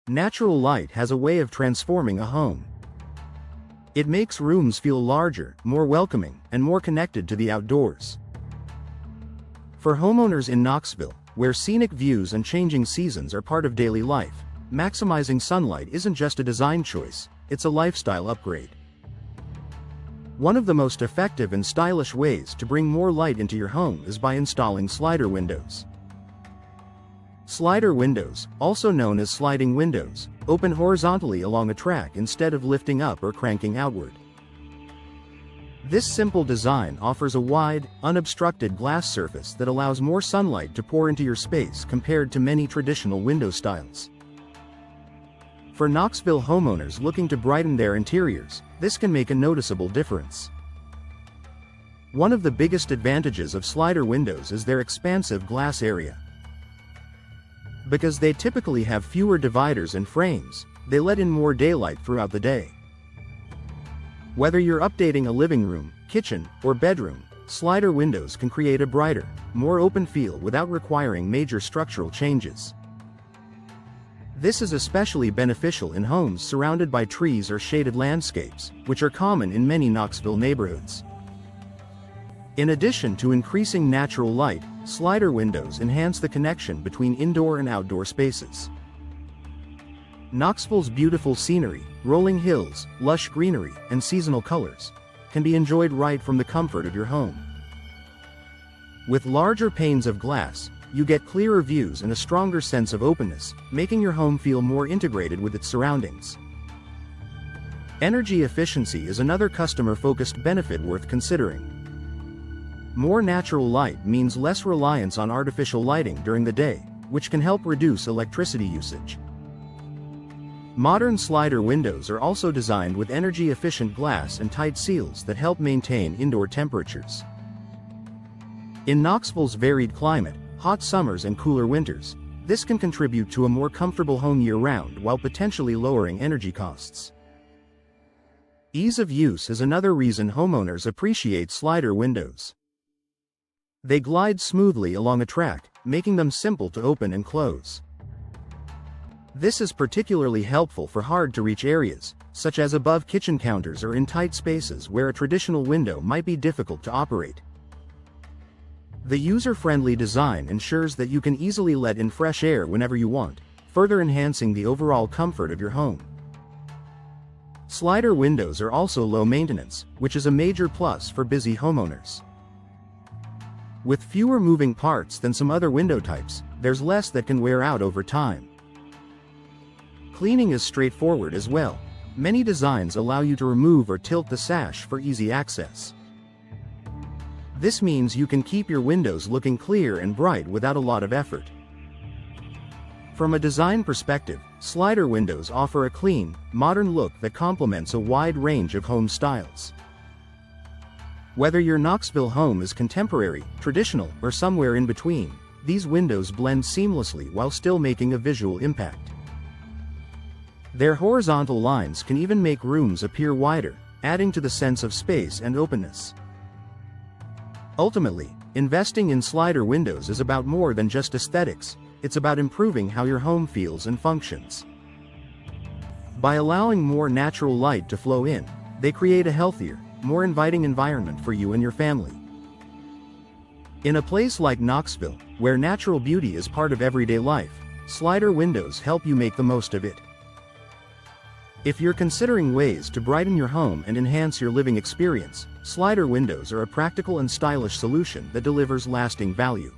Natural light has a way of transforming a home. It makes rooms feel larger, more welcoming, and more connected to the outdoors. For homeowners in Knoxville, where scenic views and changing seasons are part of daily life, maximizing sunlight isn't just a design choice, it's a lifestyle upgrade. One of the most effective and stylish ways to bring more light into your home is by installing slider windows. Slider windows, also known as sliding windows, open horizontally along a track instead of lifting up or cranking outward. This simple design offers a wide, unobstructed glass surface that allows more sunlight to pour into your space compared to many traditional window styles. For Knoxville homeowners looking to brighten their interiors, this can make a noticeable difference. One of the biggest advantages of slider windows is their expansive glass area. Because they typically have fewer dividers and frames, they let in more daylight throughout the day. Whether you're updating a living room, kitchen, or bedroom, slider windows can create a brighter, more open feel without requiring major structural changes. This is especially beneficial in homes surrounded by trees or shaded landscapes, which are common in many Knoxville neighborhoods. In addition to increasing natural light, slider windows enhance the connection between indoor and outdoor spaces. Knoxville's beautiful scenery, rolling hills, lush greenery, and seasonal colors can be enjoyed right from the comfort of your home. With larger panes of glass, you get clearer views and a stronger sense of openness, making your home feel more integrated with its surroundings. Energy efficiency is another customer-focused benefit worth considering. More natural light means less reliance on artificial lighting during the day, which can help reduce electricity usage. Modern slider windows are also designed with energy-efficient glass and tight seals that help maintain indoor temperatures. In Knoxville's varied climate, hot summers and cooler winters, this can contribute to a more comfortable home year-round while potentially lowering energy costs. Ease of use is another reason homeowners appreciate slider windows. They glide smoothly along a track, making them simple to open and close. This is particularly helpful for hard-to-reach areas, such as above kitchen counters or in tight spaces where a traditional window might be difficult to operate. The user-friendly design ensures that you can easily let in fresh air whenever you want, further enhancing the overall comfort of your home. Slider windows are also low maintenance, which is a major plus for busy homeowners. With fewer moving parts than some other window types, there's less that can wear out over time. Cleaning is straightforward as well. Many designs allow you to remove or tilt the sash for easy access. This means you can keep your windows looking clear and bright without a lot of effort. From a design perspective, slider windows offer a clean, modern look that complements a wide range of home styles. Whether your Knoxville home is contemporary, traditional, or somewhere in between, these windows blend seamlessly while still making a visual impact. Their horizontal lines can even make rooms appear wider, adding to the sense of space and openness. Ultimately, investing in slider windows is about more than just aesthetics, it's about improving how your home feels and functions. By allowing more natural light to flow in, they create a healthier, more inviting environment for you and your family. In a place like Knoxville, where natural beauty is part of everyday life, slider windows help you make the most of it. If you're considering ways to brighten your home and enhance your living experience, slider windows are a practical and stylish solution that delivers lasting value.